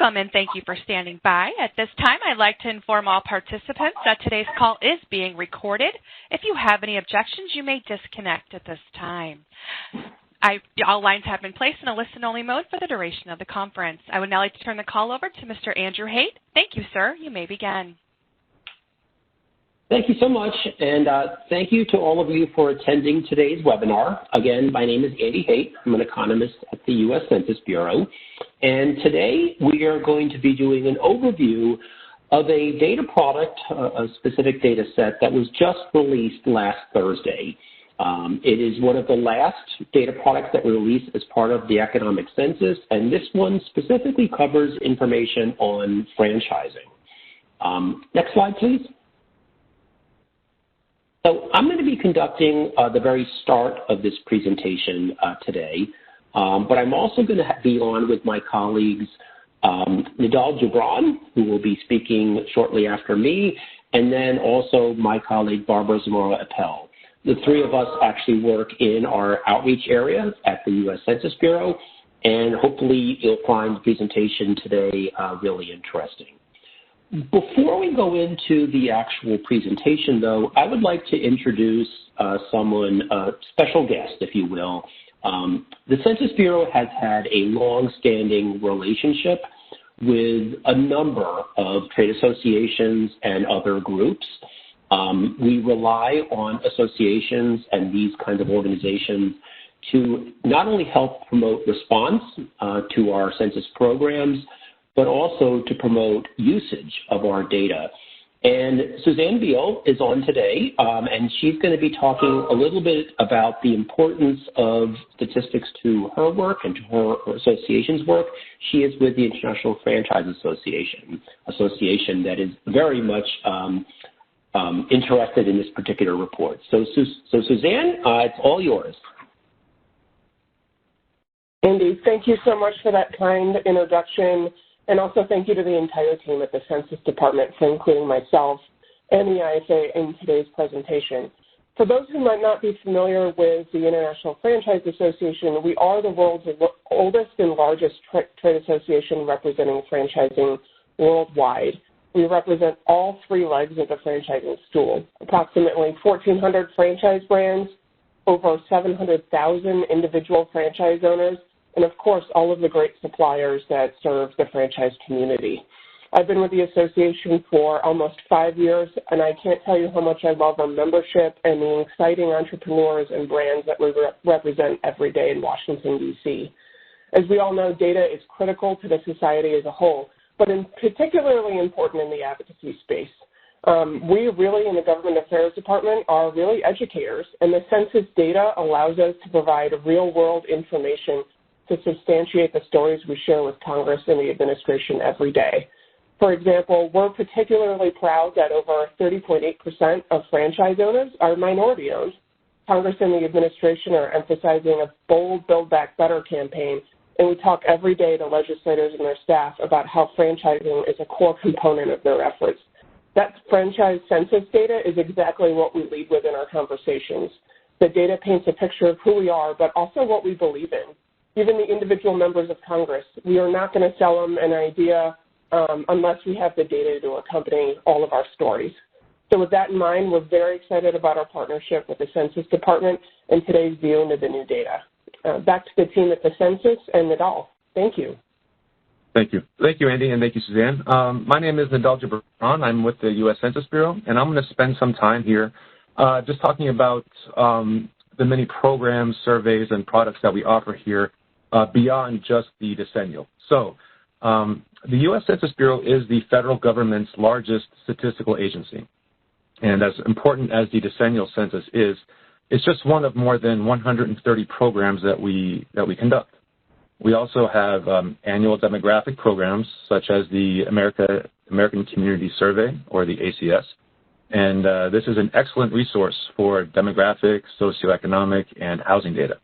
Welcome and thank you for standing by. At this time, I'd like to inform all participants that today's call is being recorded. If you have any objections, you may disconnect at this time. All lines have been placed in a listen-only mode for the duration of the conference. I would now like to turn the call over to Mr. Andrew Haight. Thank you, sir. You may begin. Thank you so much, and thank you to all of you for attending today's webinar. Again, my name is Andy Haight. I'm an economist at the U.S. Census Bureau, and today we are going to be doing an overview of a data product, a specific data set that was just released last Thursday. It is one of the last data products that were released as part of the Economic Census, and this one specifically covers information on franchising. Next slide, please. So I'm going to be conducting the very start of this presentation today, but I'm also going to be on with my colleagues Nidal Gibran, who will be speaking shortly after me, and then also my colleague Barbara Zamora-Appel. The three of us actually work in our outreach area at the U.S. Census Bureau, and hopefully you'll find the presentation today really interesting. Before we go into the actual presentation, though, I would like to introduce someone, a special guest, if you will. The Census Bureau has had a long-standing relationship with a number of trade associations and other groups. We rely on associations and these kinds of organizations to not only help promote response to our census programs, but also to promote usage of our data. And Suzanne Beal is on today, and she's going to be talking a little bit about the importance of statistics to her work and to her association's work. She is with the International Franchise Association that is very much interested in this particular report. So Suzanne, it's all yours. Andy, thank you so much for that kind introduction. And also thank you to the entire team at the Census Department for including myself and the IFA in today's presentation. For those who might not be familiar with the International Franchise Association, we are the world's oldest and largest trade association representing franchising worldwide. We represent all three legs of the franchising stool, approximately 1,400 franchise brands, over 700,000 individual franchise owners, and of course, all of the great suppliers that serve the franchise community. I've been with the association for almost 5 years, and I can't tell you how much I love our membership and the exciting entrepreneurs and brands that we represent every day in Washington, D.C. As we all know, data is critical to the society as a whole, but particularly important in the advocacy space. We really, in the Government Affairs Department, are really educators, and the census data allows us to provide real-world information to substantiate the stories we share with Congress and the administration every day. For example, we're particularly proud that over 30.8% of franchise owners are minority-owned. Congress and the administration are emphasizing a bold Build Back Better campaign, and we talk every day to legislators and their staff about how franchising is a core component of their efforts. That franchise census data is exactly what we lead with in our conversations. The data paints a picture of who we are, but also what we believe in. Even the individual members of Congress, we are not going to sell them an idea unless we have the data to accompany all of our stories. So with that in mind, we're very excited about our partnership with the Census Department and today's view into the new data. Back to the team at the Census and Nidal. Thank you. Thank you. Thank you, Andy, and thank you, Suzanne. My name is Nidal Gibran. I'm with the U.S. Census Bureau, and I'm going to spend some time here just talking about the many programs, surveys, and products that we offer here beyond just the decennial. So the U.S. Census Bureau is the federal government's largest statistical agency. And as important as the decennial census is, it's just one of more than 130 programs that we conduct. We also have annual demographic programs such as the American Community Survey, or the ACS. And this is an excellent resource for demographic, socioeconomic, and housing data.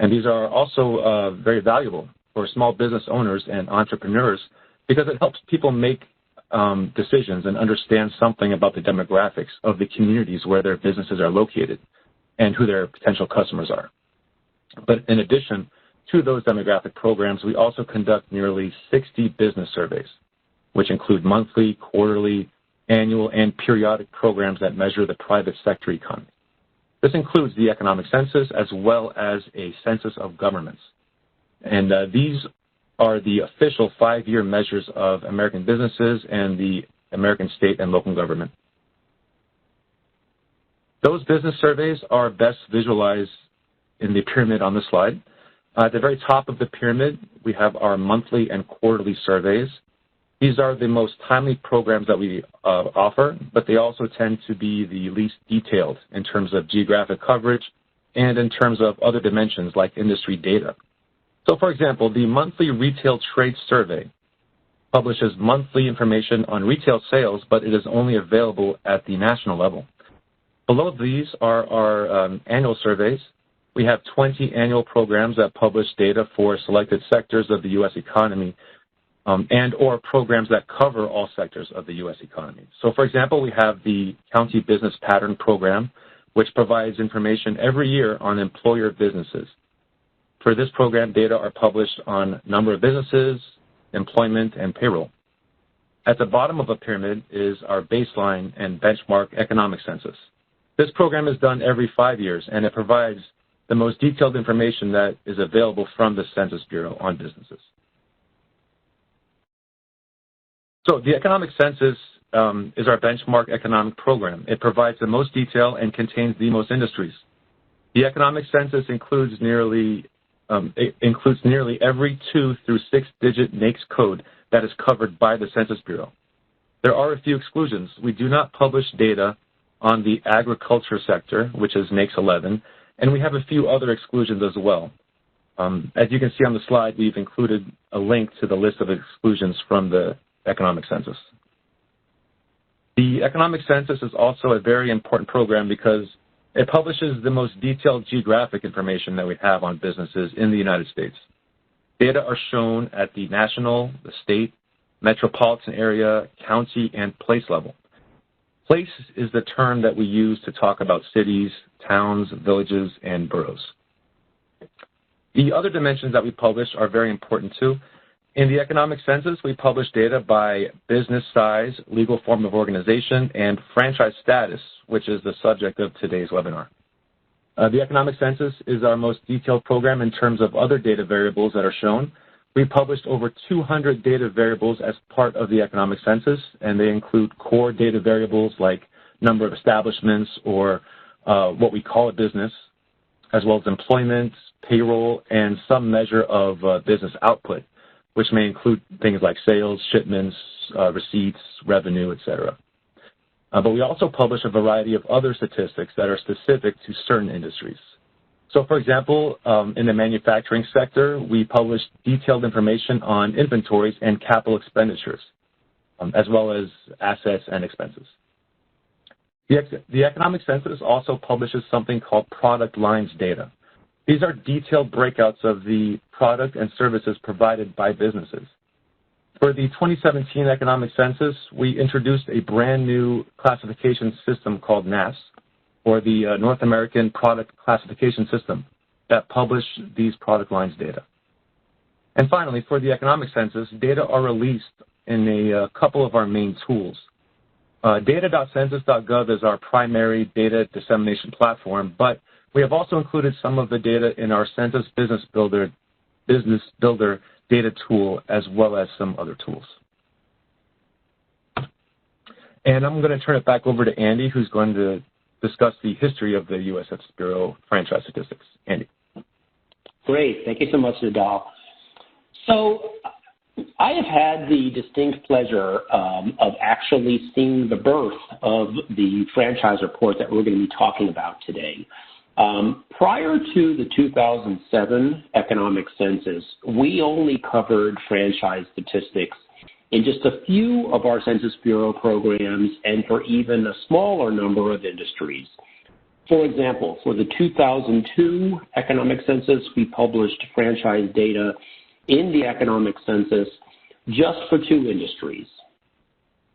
And these are also very valuable for small business owners and entrepreneurs because it helps people make decisions and understand something about the demographics of the communities where their businesses are located and who their potential customers are. But in addition to those demographic programs, we also conduct nearly 60 business surveys, which include monthly, quarterly, annual, and periodic programs that measure the private sector economy. This includes the Economic Census as well as a census of governments. And these are the official 5-year measures of American businesses and the American state and local government. Those business surveys are best visualized in the pyramid on the slide. At the very top of the pyramid, we have our monthly and quarterly surveys. These are the most timely programs that we offer, but they also tend to be the least detailed in terms of geographic coverage and in terms of other dimensions like industry data. So, for example, the monthly retail trade survey publishes monthly information on retail sales, but it is only available at the national level. Below these are our annual surveys. We have 20 annual programs that publish data for selected sectors of the U.S. economy and or programs that cover all sectors of the U.S. economy. So, for example, we have the County Business Pattern Program, which provides information every year on employer businesses. For this program, data are published on number of businesses, employment, and payroll. At the bottom of a pyramid is our baseline and benchmark economic census. This program is done every 5 years, and it provides the most detailed information that is available from the Census Bureau on businesses. So the Economic Census is our benchmark economic program. It provides the most detail and contains the most industries. The Economic Census includes nearly every 2 through 6-digit NAICS code that is covered by the Census Bureau. There are a few exclusions. We do not publish data on the agriculture sector, which is NAICS 11, and we have a few other exclusions as well. As you can see on the slide, we've included a link to the list of exclusions from the Economic Census. The Economic Census is also a very important program because it publishes the most detailed geographic information that we have on businesses in the United States. Data are shown at the national, the state, metropolitan area, county, and place level. Place is the term that we use to talk about cities, towns, villages, and boroughs. The other dimensions that we publish are very important too. In the Economic Census, we publish data by business size, legal form of organization, and franchise status, which is the subject of today's webinar. The Economic Census is our most detailed program in terms of other data variables that are shown. We published over 200 data variables as part of the Economic Census, and they include core data variables like number of establishments or what we call a business, as well as employment, payroll, and some measure of business output, which may include things like sales, shipments, receipts, revenue, etc. But we also publish a variety of other statistics that are specific to certain industries. So, for example, in the manufacturing sector, we publish detailed information on inventories and capital expenditures, as well as assets and expenses. The Economic Census also publishes something called product lines data. These are detailed breakouts of the product and services provided by businesses. For the 2017 Economic Census, we introduced a brand new classification system called NAS, or the North American Product Classification System, that publish these product lines data. And finally, for the Economic Census, data are released in a couple of our main tools. Data.census.gov is our primary data dissemination platform, but we have also included some of the data in our Census Business Builder data tool, as well as some other tools. And I'm going to turn it back over to Andy, who's going to discuss the history of the U.S. Census Bureau franchise statistics. Andy. Great. Thank you so much, Nadal. So I have had the distinct pleasure of actually seeing the birth of the franchise report that we're going to be talking about today. Prior to the 2007 Economic Census, we only covered franchise statistics in just a few of our Census Bureau programs and for even a smaller number of industries. For example, for the 2002 Economic Census, we published franchise data in the Economic Census just for 2 industries: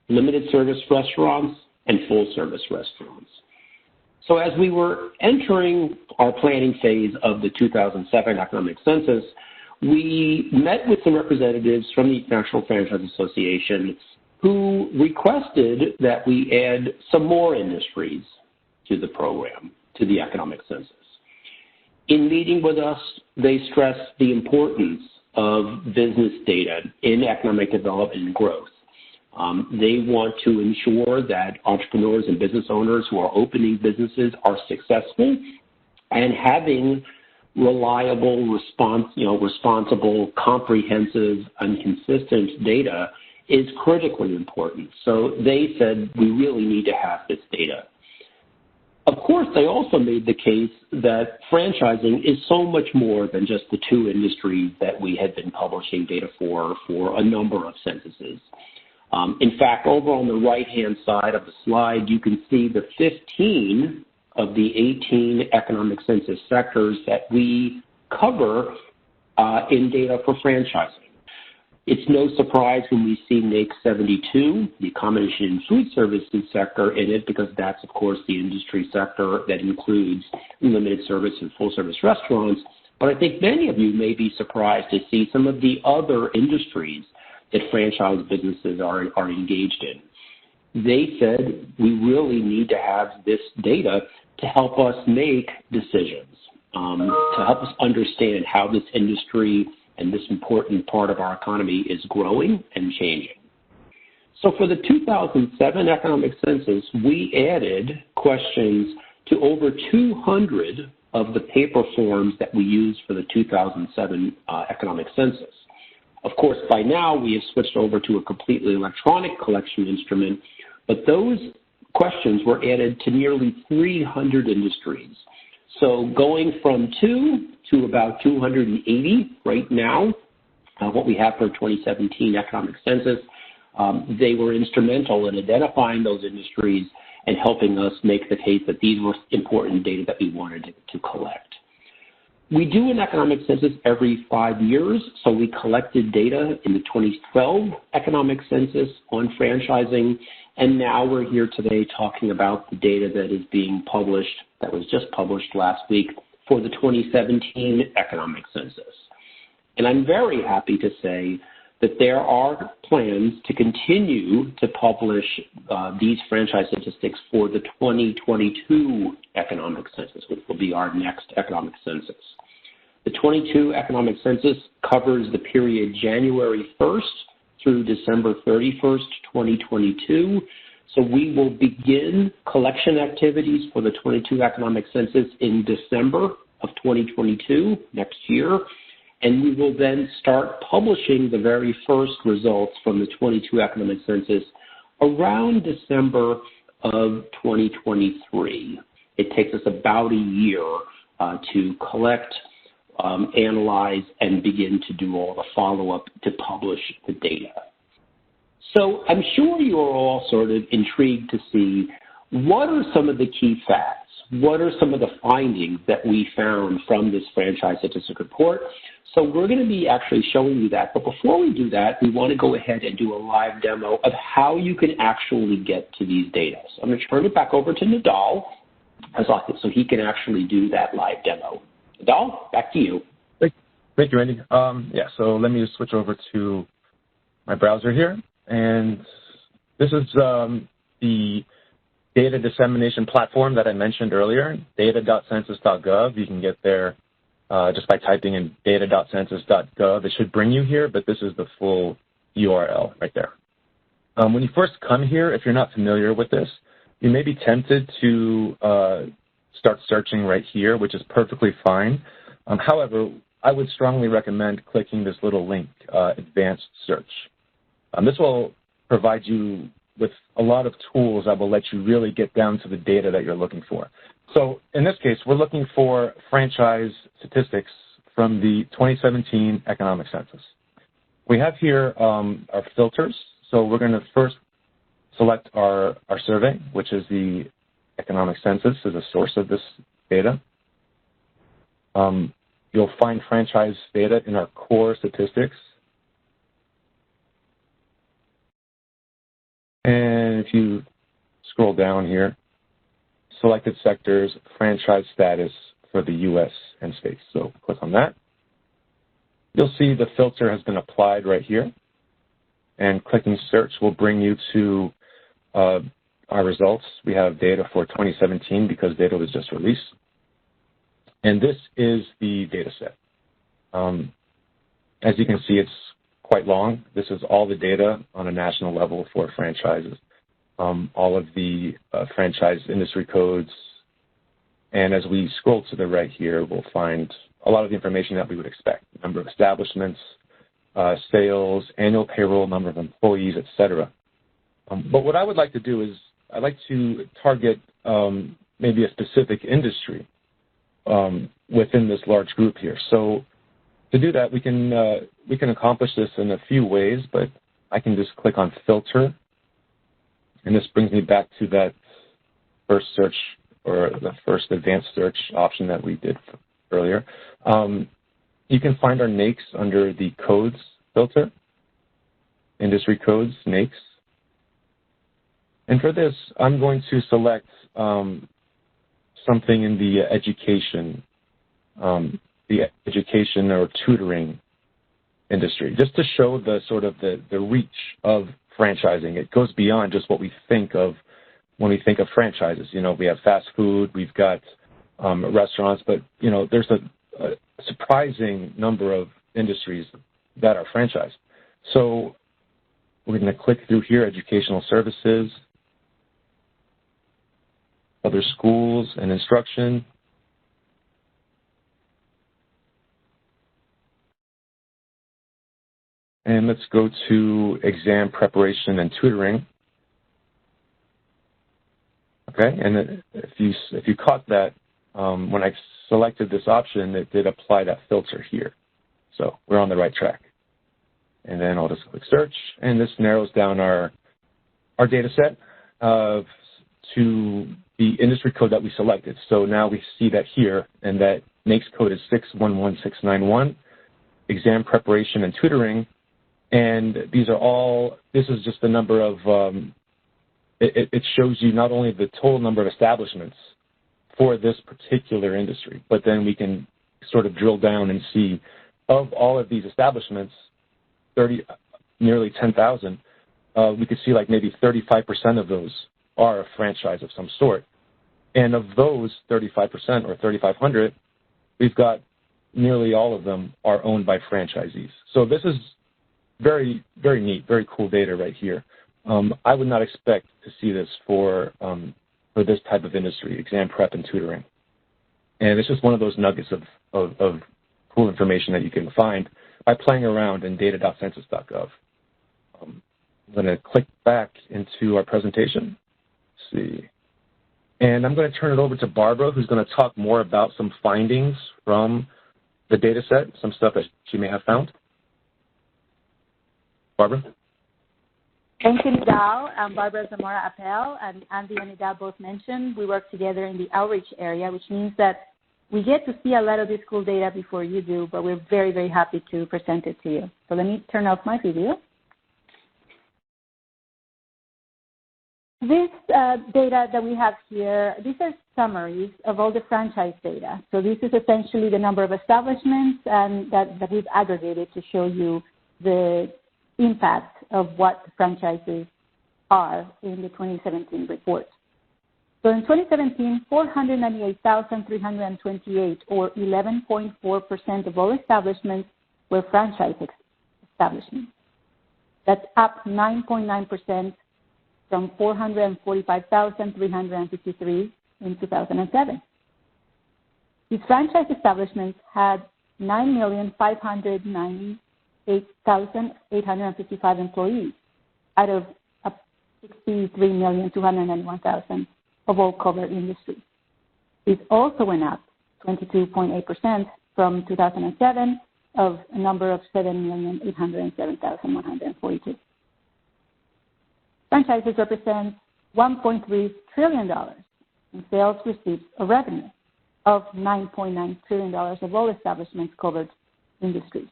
limited service restaurants and full service restaurants. So as we were entering our planning phase of the 2007 economic census, we met with some representatives from the National Franchise Association who requested that we add some more industries to the program, to the economic census. In meeting with us, they stressed the importance of business data in economic development and growth. They want to ensure that entrepreneurs and business owners who are opening businesses are successful, and having reliable, responsible, comprehensive, and consistent data is critically important. So they said we really need to have this data. Of course, they also made the case that franchising is so much more than just the two industries that we had been publishing data for a number of censuses. In fact, over on the right-hand side of the slide, you can see the 15 of the 18 economic census sectors that we cover in data for franchising. It's no surprise when we see NAICS 72, the accommodation and food services sector, in it, because that's, of course, the industry sector that includes limited service and full-service restaurants. But I think many of you may be surprised to see some of the other industries that franchise businesses are engaged in. They said we really need to have this data to help us make decisions, to help us understand how this industry and this important part of our economy is growing and changing. So for the 2007 economic census, we added questions to over 200 of the paper forms that we used for the 2007 economic census. Of course, by now we have switched over to a completely electronic collection instrument, but those questions were added to nearly 300 industries. So going from 2 to about 280 right now, what we have for 2017 economic census, they were instrumental in identifying those industries and helping us make the case that these were important data that we wanted to collect. We do an economic census every 5 years, so we collected data in the 2012 economic census on franchising, and now we're here today talking about the data that is being published, that was just published last week, for the 2017 economic census. And I'm very happy to say that there are plans to continue to publish these franchise statistics for the 2022 economic census, which will be our next economic census. The 22 economic census covers the period January 1st through December 31st, 2022. So we will begin collection activities for the 22 economic census in December of 2022, next year. And we will then start publishing the very first results from the 22 economic census around December of 2023. It takes us about a year to collect, analyze, and begin to do all the follow-up to publish the data. So I'm sure you're all sort of intrigued to see what are some of the key facts, what are some of the findings that we found from this franchise statistic report. So we're going to be actually showing you that. But before we do that, we want to go ahead and do a live demo of how you can actually get to these data. So I'm going to turn it back over to Nadal so he can actually do that live demo. Nadal, back to you. Thank you, Andy. So let me just switch over to my browser here. And this is the data dissemination platform that I mentioned earlier, data.census.gov. You can get there just by typing in data.census.gov. It should bring you here, but this is the full URL right there. When you first come here, if you're not familiar with this, you may be tempted to start searching right here, which is perfectly fine. However, I would strongly recommend clicking this little link, Advanced Search. This will provide you with a lot of tools that will let you really get down to the data that you're looking for. So in this case, we're looking for franchise statistics from the 2017 economic census. We have here our filters. So we're going to first select our survey, which is the economic census as a source of this data. You'll find franchise data in our core statistics. And if you scroll down here, selected sectors, franchise status for the U.S. and states. So click on that. You'll see the filter has been applied right here. And clicking search will bring you to our results. We have data for 2017 because data was just released. And this is the data set. As you can see, it's quite long. This is all the data on a national level for franchises, all of the franchise industry codes. And as we scroll to the right here, we'll find a lot of the information that we would expect: number of establishments, sales, annual payroll, number of employees, et cetera. But what I would like to do is I'd like to target maybe a specific industry within this large group here. So to do that, we can accomplish this in a few ways, but I can just click on Filter, and this brings me back to that first search or the first advanced search option that we did earlier. You can find our NAICS under the Codes filter, Industry Codes, NAICS. And for this, I'm going to select something in the education or tutoring industry, just to show the sort of the reach of franchising. It goes beyond just what we think of when we think of franchises. You know, we have fast food, we've got restaurants, but, you know, there's a surprising number of industries that are franchised. So we're going to click through here, educational services, other schools and instruction. And let's go to exam preparation and tutoring. Okay, and if you caught that, when I selected this option, it did apply that filter here. So we're on the right track. And then I'll just click search, and this narrows down our data set to the industry code that we selected. So now we see that here, and that NAICS code is 611691, exam preparation and tutoring. And these are all, this is just the number of, it shows you not only the total number of establishments for this particular industry, but then we can sort of drill down and see of all of these establishments, nearly 10,000, we could see like maybe 35% of those are a franchise of some sort. And of those 35% or 3,500, we've got nearly all of them are owned by franchisees. So this is very, very neat, very cool data right here. I would not expect to see this for this type of industry, exam prep and tutoring. And it's just one of those nuggets of cool information that you can find by playing around in data.census.gov. I'm going to click back into our presentation. Let's see. And I'm going to turn it over to Barbara, who's going to talk more about some findings from the data set, some stuff that she may have found. Barbara? Thank you, Nidal. Barbara Zamora-Appel and Andy and Nidal both mentioned we work together in the outreach area, which means that we get to see a lot of this cool data before you do, but we're very, very happy to present it to you. So let me turn off my video. This data that we have here, these are summaries of all the franchise data. So this is essentially the number of establishments and that we've aggregated to show you the impact of what franchises are in the 2017 report. So in 2017, 498,328, or 11.4% of all establishments were franchise establishments. That's up 9.9% from 445,353 in 2007. These franchise establishments had 9,598,855 employees out of 63,291,000 of all covered industries. This also went up 22.8% from 2007 of a number of 7,807,142. Franchises represent $1.3 trillion in sales receipts or revenue of $9.9 trillion of all establishments covered industries.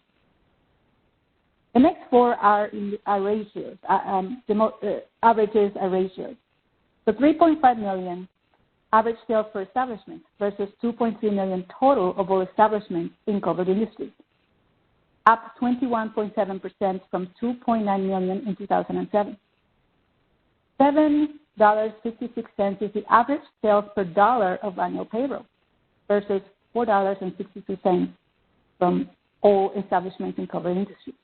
The next four are ratios. Averages are ratios. So 3.5 million average sales per establishment versus 2.3 million total of all establishments in covered industries, up 21.7% from 2.9 million in 2007. $7.56 is the average sales per dollar of annual payroll versus $4.62 from all establishments in covered industries.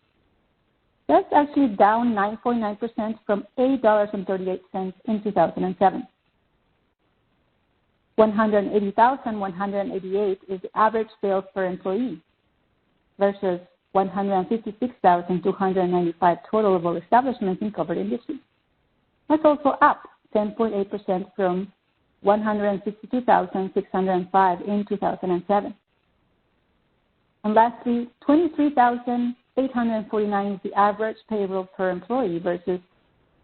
That's actually down 9.9% from $8.38 in 2007. $180,188 is the average sales per employee versus $156,295 total of all establishments in covered industries. That's also up 10.8% from $162,605 in 2007. And lastly, $23,849 is the average payroll per employee versus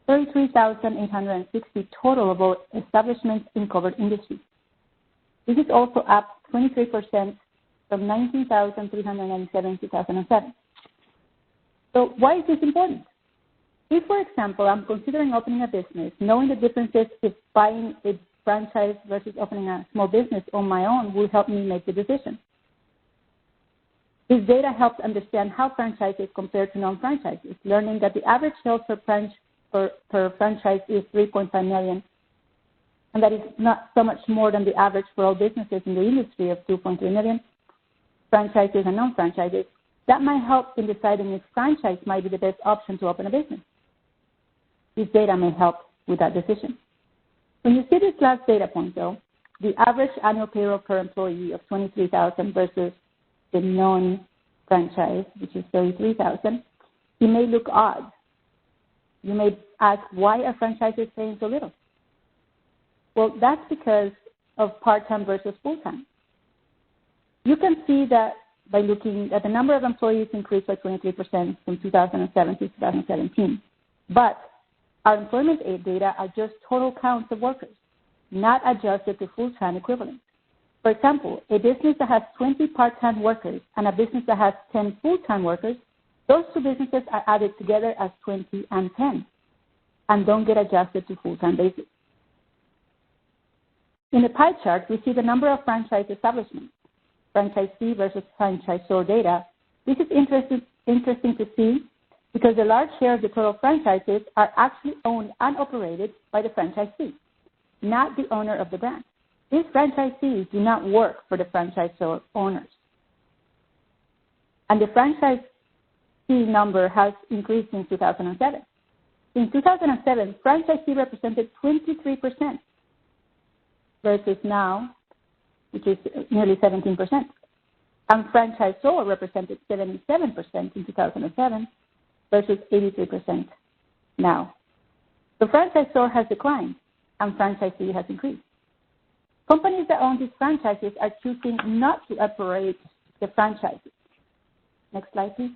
$33,860 total of all establishments in covered industries. This is also up 23% from $19,397 in 2007. So why is this important? If, for example, I'm considering opening a business, knowing the differences if buying a franchise versus opening a small business on my own will help me make the decision. This data helps understand how franchises compare to non-franchises, learning that the average sales per franchise is 3.5 million, and that is not so much more than the average for all businesses in the industry of 2.3 million, franchises and non-franchises. That might help in deciding if franchise might be the best option to open a business. This data may help with that decision. When you see this last data point, though, the average annual payroll per employee of $23,000 versus the non-franchise, which is $33,000, it may look odd. You may ask, why are franchises paying so little? Well, that's because of part-time versus full-time. You can see that by looking at the number of employees increased by 23% from 2007 to 2017. But our employment aid data are just total counts of workers, not adjusted to full-time equivalents. For example, a business that has 20 part-time workers and a business that has 10 full-time workers, those two businesses are added together as 20 and 10 and don't get adjusted to full-time basis. In the pie chart, we see the number of franchise establishments, franchisee versus franchisor data. This is interesting to see because a large share of the total franchises are actually owned and operated by the franchisee, not the owner of the brand. These franchisees do not work for the franchisor owners. And the franchisee number has increased since 2007. In 2007, franchisee represented 23% versus now, which is nearly 17%. And franchisor represented 77% in 2007 versus 83% now. The franchisor has declined and franchisee has increased. Companies that own these franchises are choosing not to operate the franchises. Next slide, please.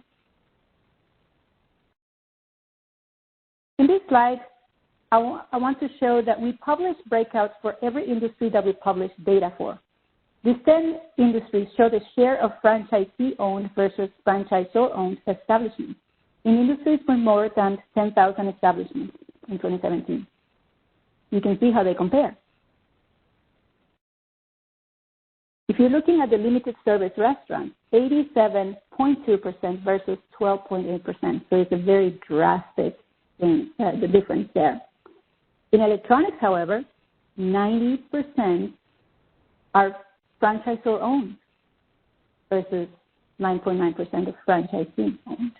In this slide, I want to show that we publish breakouts for every industry that we publish data for. These 10 industries show the share of franchisee-owned versus franchisor-owned establishments in industries with more than 10,000 establishments in 2017. You can see how they compare. If you're looking at the limited service restaurants, 87.2% versus 12.8%. So it's a very drastic thing, the difference there. In electronics, however, 90% are franchisor-owned versus 9.9% of franchisee-owned.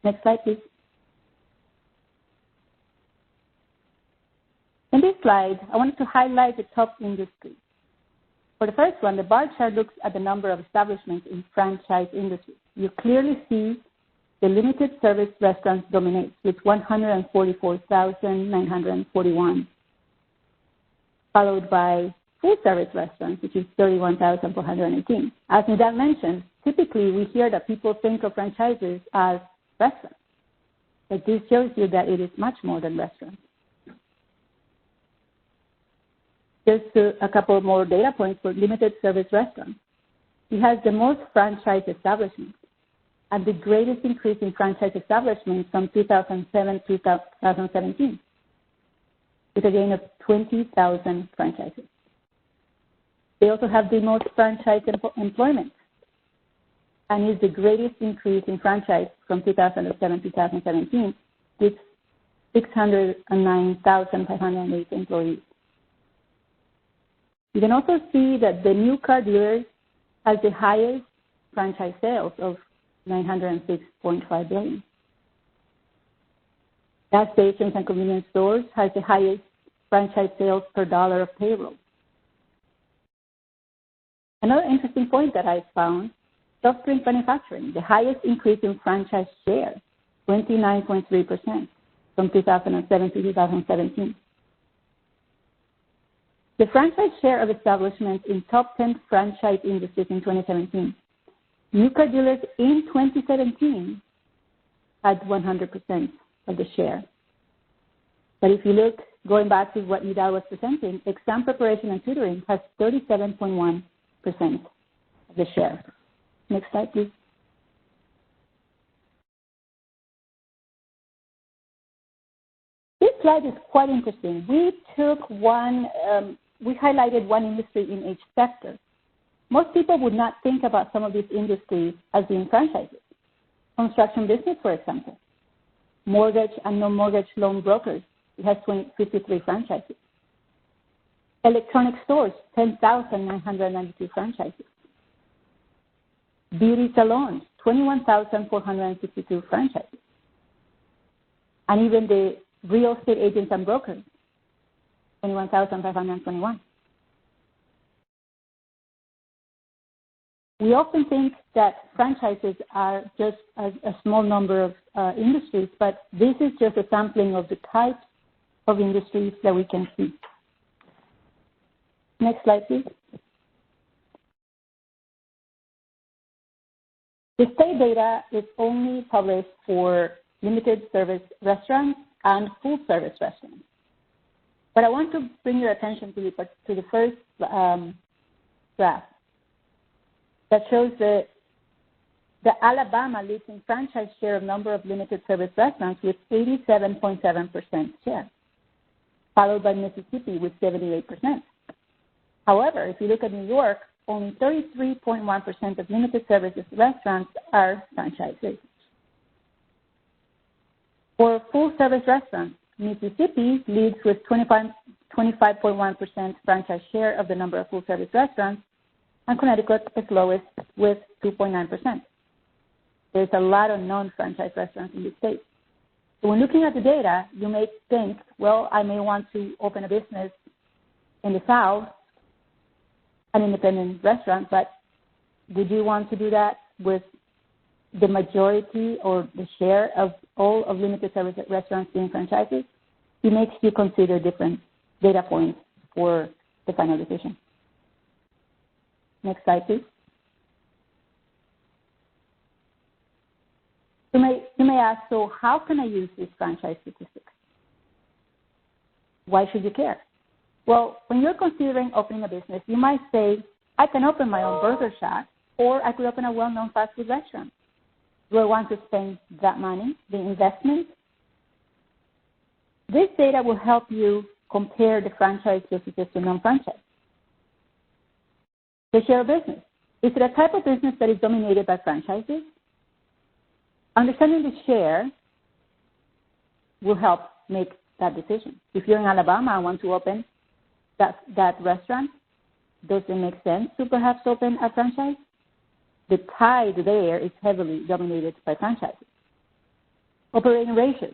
Next slide, please. In this slide, I wanted to highlight the top industries. For the first one, the bar chart looks at the number of establishments in franchise industries. You clearly see the limited service restaurants dominate with 144,941, followed by full service restaurants, which is 31,418. As Nidal mentioned, typically we hear that people think of franchises as restaurants, but this shows you that it is much more than restaurants. Just a couple more data points for limited service restaurants. It has the most franchise establishments and the greatest increase in franchise establishments from 2007 to 2017. with a gain of 20,000 franchises. They also have the most franchise employment, and is the greatest increase in franchise from 2007 to 2017 with 609,508 employees. You can also see that the new car dealers has the highest franchise sales of $906.5 billion. Gas stations and convenience stores has the highest franchise sales per dollar of payroll. Another interesting point that I found, soft drink manufacturing, the highest increase in franchise share, 29.3% from 2007 to 2017. The franchise share of establishments in top 10 franchise industries in 2017. New car dealers in 2017 had 100% of the share. But if you look, going back to what Nidal was presenting, exam preparation and tutoring has 37.1% of the share. Next slide, please. This slide is quite interesting. We highlighted one industry in each sector. Most people would not think about some of these industries as being franchises. Construction business, for example. Mortgage and non-mortgage loan brokers, it has 53 franchises. Electronic stores, 10,992 franchises. Beauty salons, 21,462 franchises. And even the real estate agents and brokers, 21,521. We often think that franchises are just a small number of industries, but this is just a sampling of the types of industries that we can see. Next slide, please. The state data is only published for limited service restaurants and full service restaurants. But I want to bring your attention to the first graph that shows the Alabama leads in franchise share of number of limited service restaurants with 87.7% share, followed by Mississippi with 78%. However, if you look at New York, only 33.1% of limited services restaurants are franchises. For full-service restaurants, Mississippi leads with 25.1% franchise share of the number of full-service restaurants, and Connecticut is lowest with 2.9%. There's a lot of non-franchise restaurants in the state. So when looking at the data, you may think, well, I may want to open a business in the South, an independent restaurant, but would you want to do that with the majority or the share of all of limited service restaurants being franchises? It makes you consider different data points for the final decision. Next slide, please. You may ask, so how can I use these franchise statistics? Why should you care? Well, when you're considering opening a business, you might say, I can open my own burger shop, or I could open a well-known fast food restaurant. Do I want to spend that money, the investment? This data will help you compare the franchise businesses to non-franchise. The share of business. Is it a type of business that is dominated by franchises? Understanding the share will help make that decision. If you're in Alabama and want to open that restaurant, does it make sense to perhaps open a franchise? The tide there is heavily dominated by franchises. Operating ratios,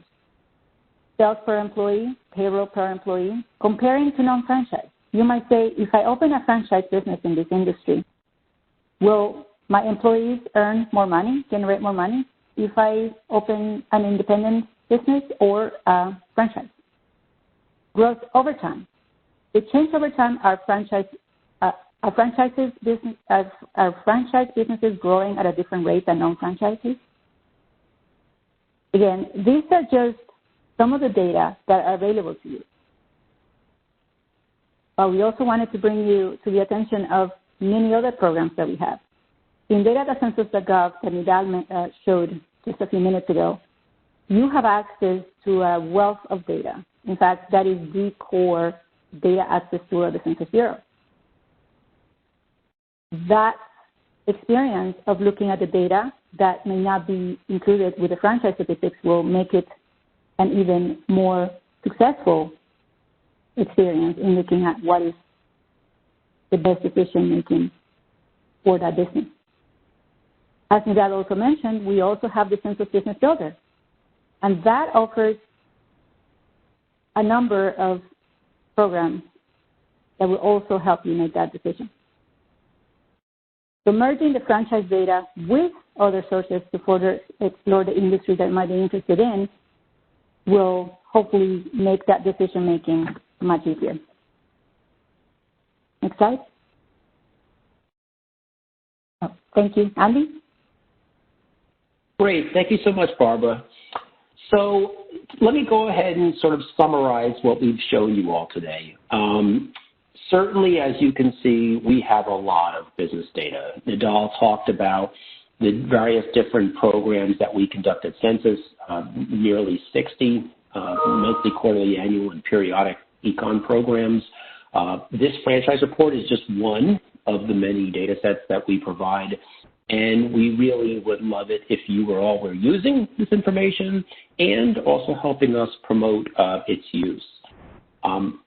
sales per employee, payroll per employee, comparing to non-franchise. You might say, if I open a franchise business in this industry, will my employees earn more money, generate more money if I open an independent business or a franchise? Growth over time. The change over time are franchise businesses growing at a different rate than non-franchises? Again, these are just some of the data that are available to you. But we also wanted to bring you to the attention of many other programs that we have. In data.census.gov that Nidal showed just a few minutes ago, you have access to a wealth of data In fact, that is the core data access tool of the Census Bureau. That experience of looking at the data that may not be included with the franchise statistics will make it an even more successful experience in looking at what is the best decision making for that business. As Nidal also mentioned, we also have the Census Business Builder, and that offers a number of programs that will also help you make that decision. So merging the franchise data with other sources to further explore the industry that you might be interested in will hopefully make that decision making much easier. Next slide. Oh, thank you. Andy? Great. Thank you so much, Barbara. So let me go ahead and sort of summarize what we've shown you all today. Certainly, as you can see, we have a lot of business data. Nidal talked about the various different programs that we conduct at Census, nearly 60, monthly, quarterly, annual, and periodic econ programs. This franchise report is just one of the many data sets that we provide, and we really would love it if you were using this information and also helping us promote its use.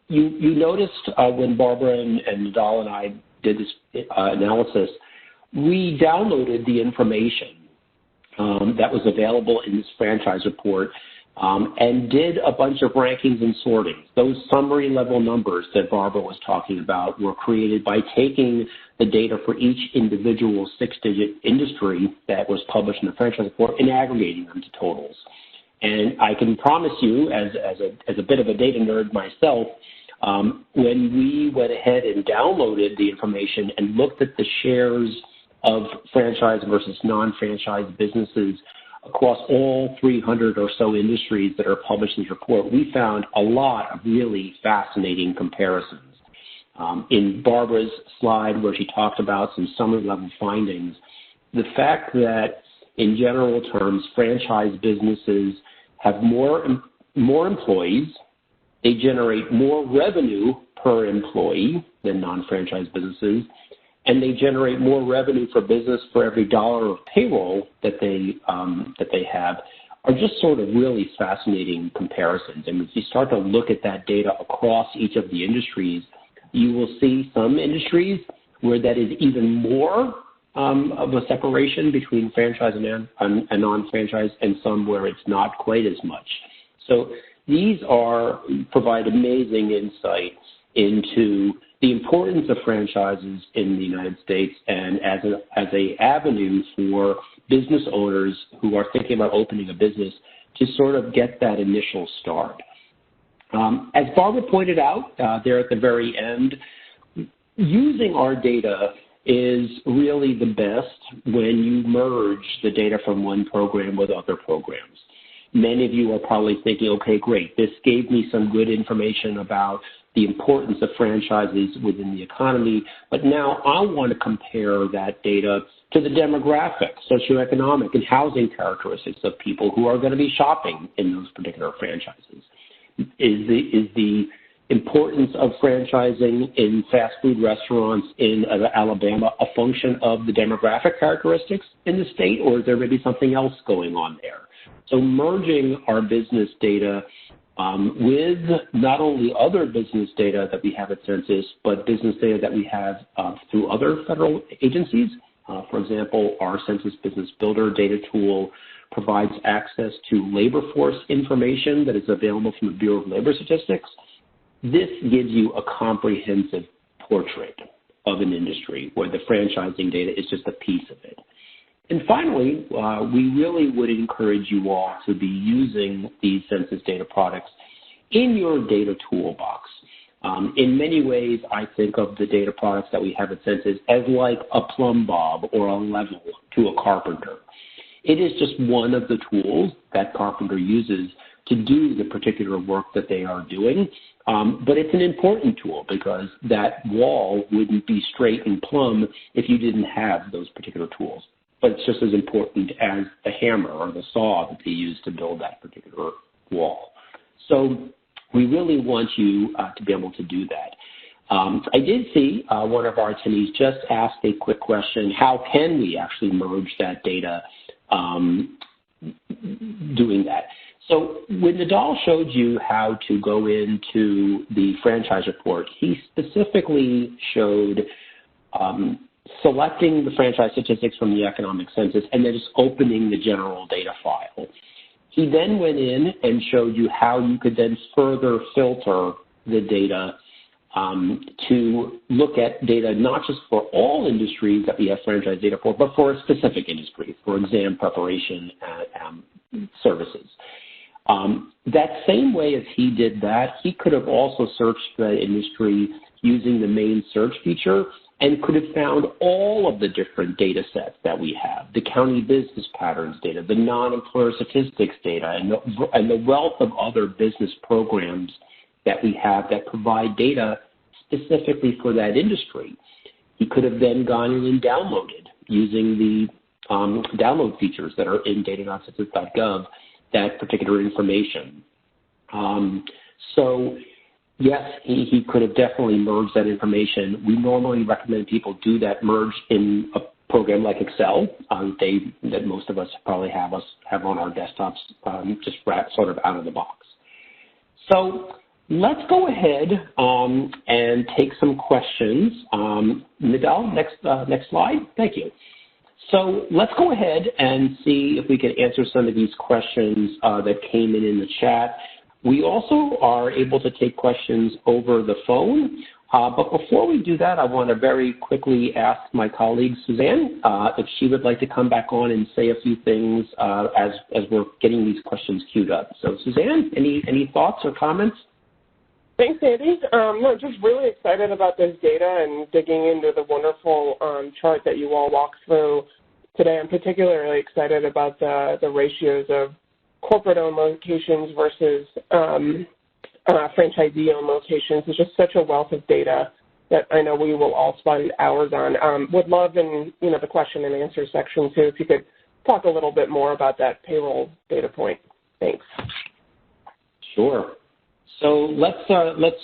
You noticed when Barbara and Nidal and I did this analysis, we downloaded the information that was available in this franchise report and did a bunch of rankings and sorting. Those summary level numbers that Barbara was talking about were created by taking the data for each individual 6-digit industry that was published in the franchise report and aggregating them to totals. And I can promise you, as a bit of a data nerd myself, when we went ahead and downloaded the information and looked at the shares of franchise versus non-franchise businesses across all 300 or so industries that are published in this report, we found a lot of really fascinating comparisons. In Barbara's slide where she talked about some summary level findings, the fact that in general terms, franchise businesses have more employees, they generate more revenue per employee than non-franchise businesses, and they generate more revenue for business for every dollar of payroll that they have, are just sort of really fascinating comparisons. And if you start to look at that data across each of the industries, you will see some industries where that is even more of a separation between franchise and non-franchise, and some where it's not quite as much. So these provide amazing insight into the importance of franchises in the United States and as a avenue for business owners who are thinking about opening a business to sort of get that initial start. As Barbara pointed out there at the very end, using our data is really the best when you merge the data from one program with other programs. Many of you are probably thinking, okay, great, this gave me some good information about the importance of franchises within the economy, but now I want to compare that data to the demographic, socioeconomic, and housing characteristics of people who are going to be shopping in those particular franchises. Is the importance of franchising in fast food restaurants in Alabama a function of the demographic characteristics in the state, or is there maybe something else going on there? So merging our business data with not only other business data that we have at Census, but business data that we have through other federal agencies. For example, our Census Business Builder data tool provides access to labor force information that is available from the Bureau of Labor Statistics. This gives you a comprehensive portrait of an industry where the franchising data is just a piece of it. And finally, we really would encourage you all to be using these census data products in your data toolbox. In many ways, I think of the data products that we have at Census as like a plumb bob or a level to a carpenter. It is just one of the tools that carpenter uses to do the particular work that they are doing. But it's an important tool because that wall wouldn't be straight and plumb if you didn't have those particular tools. But it's just as important as the hammer or the saw that they use to build that particular wall. So We really want you to be able to do that. I did see one of our attendees just ask a quick question: how can we actually merge that data doing that? So when Nidal showed you how to go into the franchise report, he specifically showed selecting the franchise statistics from the economic census and then just opening the general data file. He then went in and showed you how you could then further filter the data to look at data not just for all industries that we have franchise data for, but for a specific industry, for exam preparation services. That same way as he did that, he could have also searched the industry using the main search feature and could have found all of the different data sets that we have, the county business patterns data, the non-employer statistics data, and the wealth of other business programs that we have that provide data specifically for that industry. He could have then gone in and downloaded using the download features that are in data.census.gov that particular information. So yes, he could have definitely merged that information. We normally recommend people do that merge in a program like Excel, that most of us probably have on our desktops, just sort of out of the box. So let's go ahead and take some questions. Nidal, next slide. Thank you. So let's go ahead and see if we can answer some of these questions that came in the chat. We also are able to take questions over the phone. But before we do that, I want to very quickly ask my colleague, Suzanne, if she would like to come back on and say a few things as we're getting these questions queued up. So, Suzanne, any thoughts or comments? Thanks, Andy. No, just really excited about this data and digging into the wonderful chart that you all walked through today. I'm particularly excited about the ratios of corporate-owned locations versus franchisee-owned locations. It's just such a wealth of data that I know we will all spend hours on. Would love in the question and answer section too if you could talk a little bit more about that payroll data point. Thanks. Sure. So let's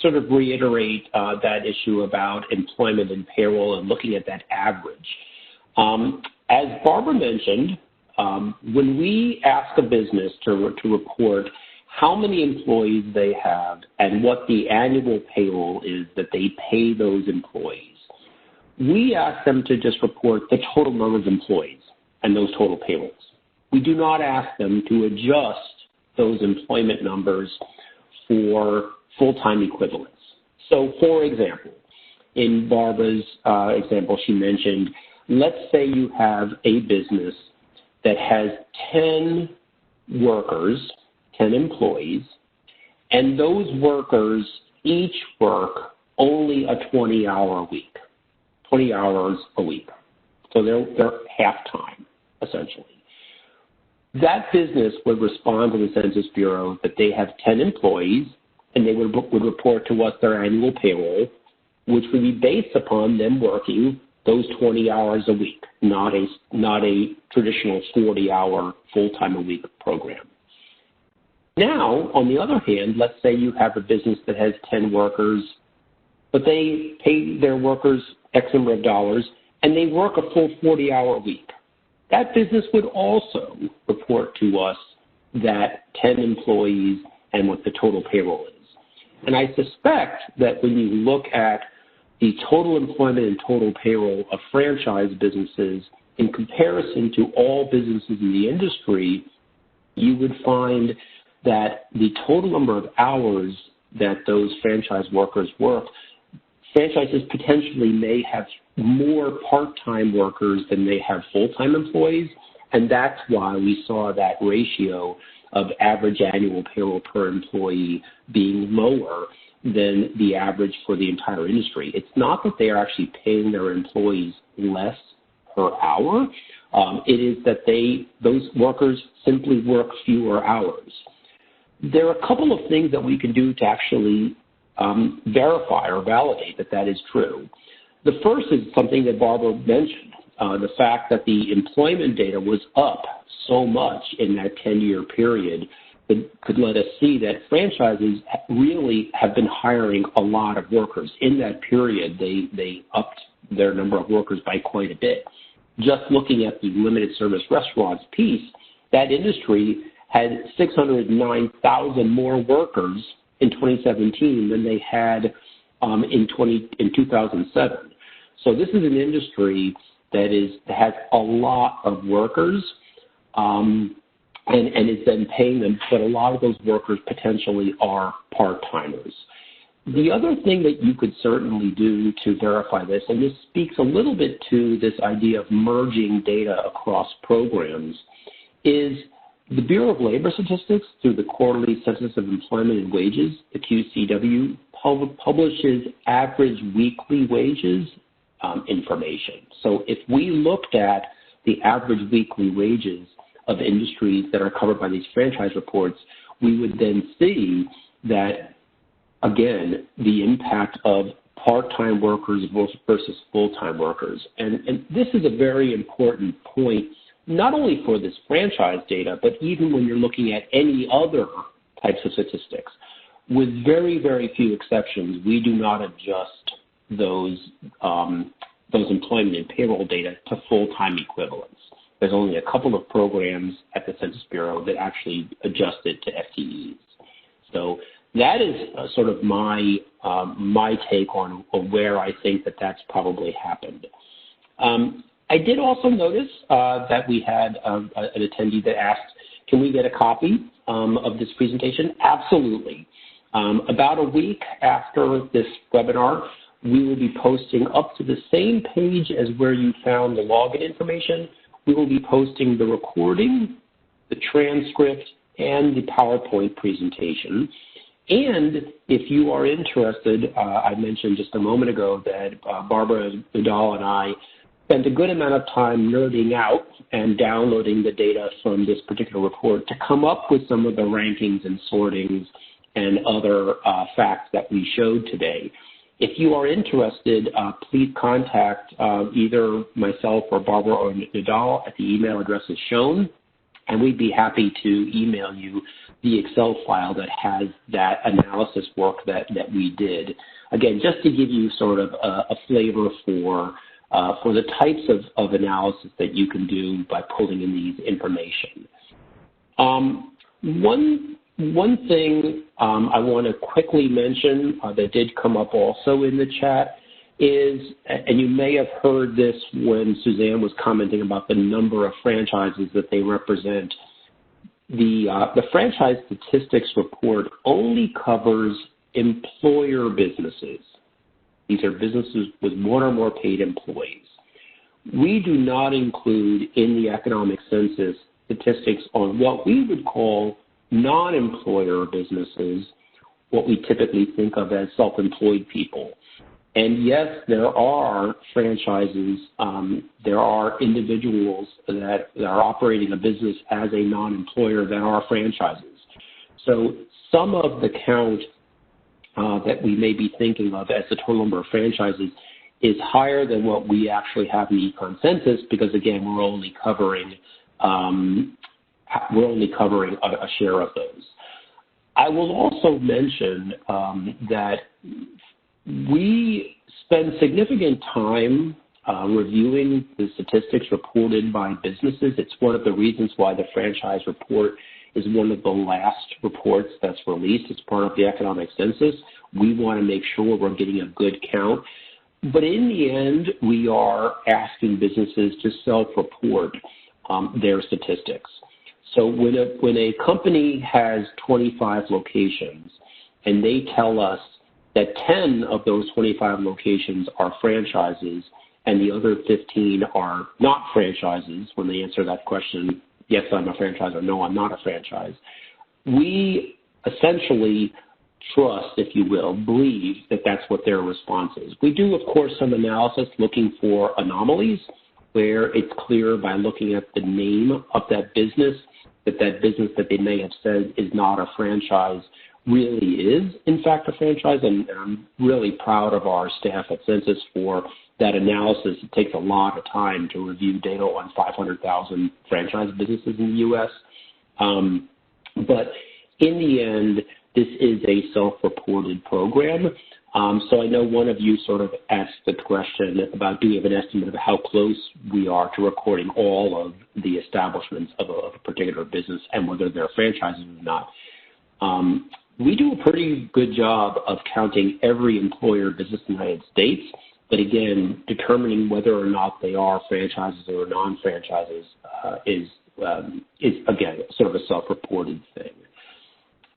sort of reiterate that issue about employment and payroll and looking at that average. As Barbara mentioned, when we ask a business to report how many employees they have and what the annual payroll is that they pay those employees, we ask them to just report the total number of employees and those total payrolls. We do not ask them to adjust those employment numbers for full-time equivalents. So, for example, in Barbara's example, she mentioned, let's say you have a business that has 10 workers, 10 employees, and those workers each work only a 20-hour week, 20 hours a week. So they're half-time, essentially. That business would respond to the Census Bureau that they have 10 employees, and they would report to us their annual payroll, which would be based upon them working those 20 hours a week, not a traditional 40-hour full-time a week program. Now, on the other hand, let's say you have a business that has 10 workers, but they pay their workers X number of dollars, and they work a full 40-hour week. That business would also report to us that 10 employees and what the total payroll is. And I suspect that when you look at the total employment and total payroll of franchise businesses in comparison to all businesses in the industry, you would find that the total number of hours that those franchise workers work, franchises potentially may have more part-time workers than they have full-time employees, and that's why we saw that ratio of average annual payroll per employee being lower than the average for the entire industry. It's not that they are actually paying their employees less per hour. It is that those workers simply work fewer hours. There are a couple of things that we can do to actually verify or validate that that is true. The first is something that Barbara mentioned, the fact that the employment data was up so much in that 10-year period could let us see that franchises really have been hiring a lot of workers. In that period, they upped their number of workers by quite a bit. Just looking at the limited service restaurants piece, that industry had 609,000 more workers in 2017 than they had in 2007. So this is an industry that has a lot of workers and is then paying them, but a lot of those workers potentially are part-timers. The other thing that you could certainly do to verify this, and this speaks a little bit to this idea of merging data across programs, is the Bureau of Labor Statistics, through the Quarterly Census of Employment and Wages, the QCW, publishes average weekly wages information. So if we looked at the average weekly wages of industries that are covered by these franchise reports, we would then see that, again, the impact of part-time workers versus full-time workers. And this is a very important point, not only for this franchise data, but even when you're looking at any other types of statistics. With very, very few exceptions, we do not adjust those employment and payroll data to full-time equivalents. There's only a couple of programs at the Census Bureau that actually adjust it to FTEs. So that is sort of my take on where I think that's probably happened. I did also notice that we had an attendee that asked, can we get a copy of this presentation? Absolutely. About a week after this webinar, we will be posting up to the same page as where you found the login information. We will be posting the recording, the transcript, and the PowerPoint presentation. And if you are interested, I mentioned just a moment ago that Barbara Vidal and I spent a good amount of time nerding out and downloading the data from this particular report to come up with some of the rankings and sortings and other facts that we showed today. If you are interested, please contact either myself or Barbara or Vidal at the email addresses shown, and we'd be happy to email you the Excel file that has that analysis work that we did. Again, just to give you sort of a flavor for the types of analysis that you can do by pulling in these information. One thing I want to quickly mention that did come up also in the chat is, and you may have heard this when Suzanne was commenting about the number of franchises that they represent, the Franchise Statistics report only covers employer businesses. These are businesses with one or more paid employees. We do not include in the Economic Census statistics on what we would call non-employer businesses, what we typically think of as self-employed people. And yes, there are franchises, there are individuals that are operating a business as a non-employer that are franchises. So some of the count that we may be thinking of as the total number of franchises is higher than what we actually have in the Econ Census because, again, we're only covering a share of those. I will also mention that we spend significant time reviewing the statistics reported by businesses. It's one of the reasons why the franchise report is one of the last reports that's released as part of the Economic Census. We want to make sure we're getting a good count. But in the end, we are asking businesses to self-report their statistics. So when a company has 25 locations and they tell us that 10 of those 25 locations are franchises and the other 15 are not franchises, when they answer that question, yes, I'm a franchise, or no, I'm not a franchise, we essentially trust, if you will, believe that that's what their response is. We do, of course, some analysis looking for anomalies where it's clear by looking at the name of that business that business that they may have said is not a franchise really is, in fact, a franchise. And I'm really proud of our staff at Census for that analysis. It takes a lot of time to review data on 500,000 franchise businesses in the U.S. But in the end, this is a self-reported program. So I know one of you sort of asked the question about, do we have an estimate of how close we are to recording all of the establishments of a particular business and whether they're franchises or not. We do a pretty good job of counting every employer business in the United States, but again, determining whether or not they are franchises or non-franchises is again sort of a self-reported thing.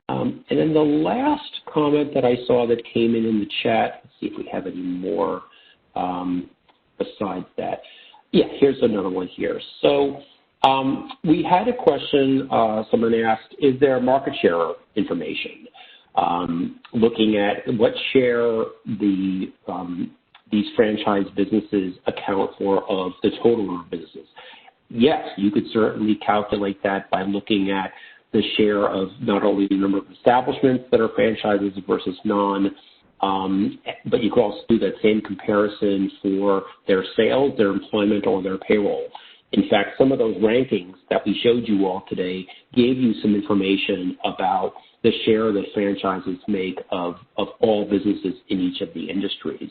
And then the last comment that I saw that came in the chat, let's see if we have any more besides that. Yeah, here's another one here. So we had a question, someone asked, is there market share information? Looking at what share these franchise businesses account for of the total number of businesses. Yes, you could certainly calculate that by looking at the share of not only the number of establishments that are franchises versus non, but you could also do that same comparison for their sales, their employment, or their payroll. In fact, some of those rankings that we showed you all today gave you some information about the share that franchises make of all businesses in each of the industries.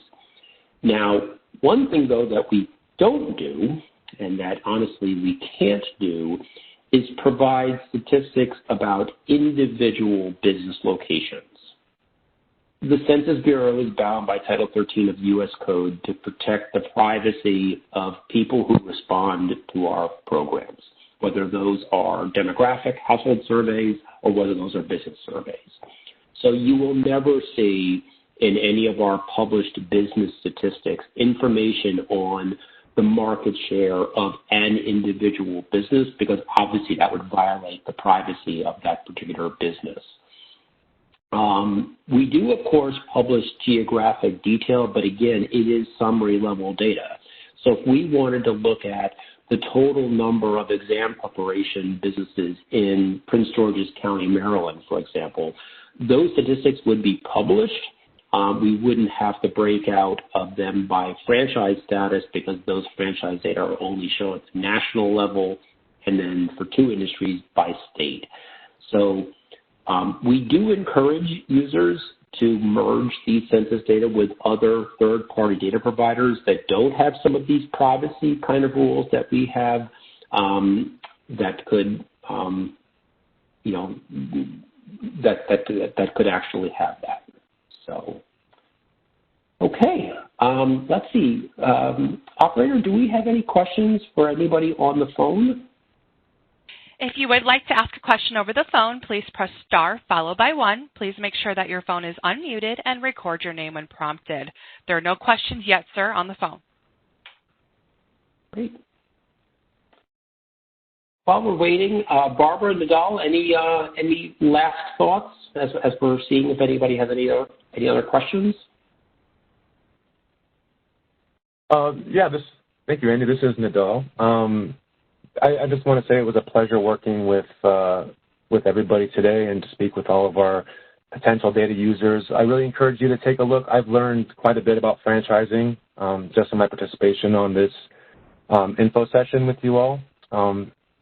Now, one thing, though, that we don't do, and that honestly we can't do, is provide statistics about individual business locations. The Census Bureau is bound by Title 13 of the U.S. Code to protect the privacy of people who respond to our programs, whether those are demographic household surveys or whether those are business surveys. So you will never see in any of our published business statistics information on the market share of an individual business, because obviously that would violate the privacy of that particular business. We do, of course, publish geographic detail, but again, it is summary level data. So if we wanted to look at the total number of exam preparation businesses in Prince George's County, Maryland, for example, those statistics would be published. We wouldn't have the breakout of them by franchise status because those franchise data are only shown at the national level, and then for two industries by state. So we do encourage users to merge these census data with other third-party data providers that don't have some of these privacy kind of rules that we have that could, that could actually have that. So, okay, let's see. Operator, do we have any questions for anybody on the phone? If you would like to ask a question over the phone, please press star followed by 1. Please make sure that your phone is unmuted and record your name when prompted. There are no questions yet, sir, on the phone. Great. While we're waiting, Barbara, Nadal, any last thoughts as we're seeing if anybody has any other questions? Thank you, Andy. This is Nadal. I just want to say it was a pleasure working with everybody today and to speak with all of our potential data users. I really encourage you to take a look. I've learned quite a bit about franchising just in my participation on this info session with you all.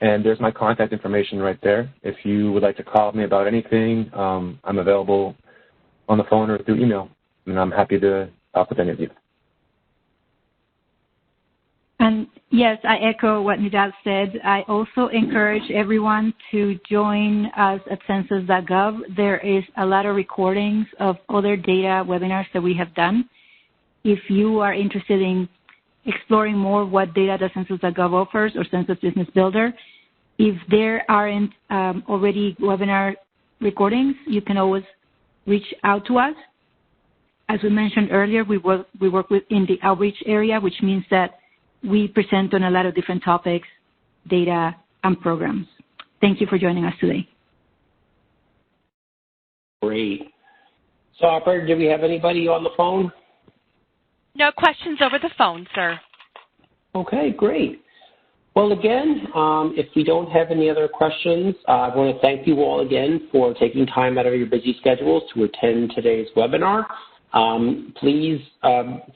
And there's my contact information right there. If you would like to call me about anything, I'm available on the phone or through email, and I'm happy to talk with any of you. And yes, I echo what Nidal said. I also encourage everyone to join us at census.gov. There is a lot of recordings of other data webinars that we have done. If you are interested in exploring more what data the census.gov offers or Census Business Builder, if there aren't already webinar recordings, you can always reach out to us. As we mentioned earlier, we work in the outreach area, which means that we present on a lot of different topics, data, and programs. Thank you for joining us today. Great. So, operator, do we have anybody on the phone? No questions over the phone, sir. Okay, great. Well, again, if we don't have any other questions, I want to thank you all again for taking time out of your busy schedules to attend today's webinar. Please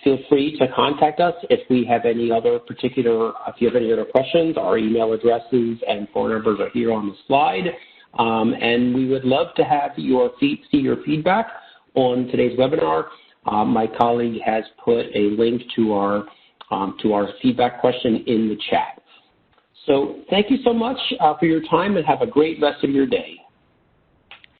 feel free to contact us if we have any other if you have any other questions. Our email addresses and phone numbers are here on the slide. and we would love to have see your feedback on today's webinar. My colleague has put a link to our feedback question in the chat. So thank you so much for your time, and have a great rest of your day.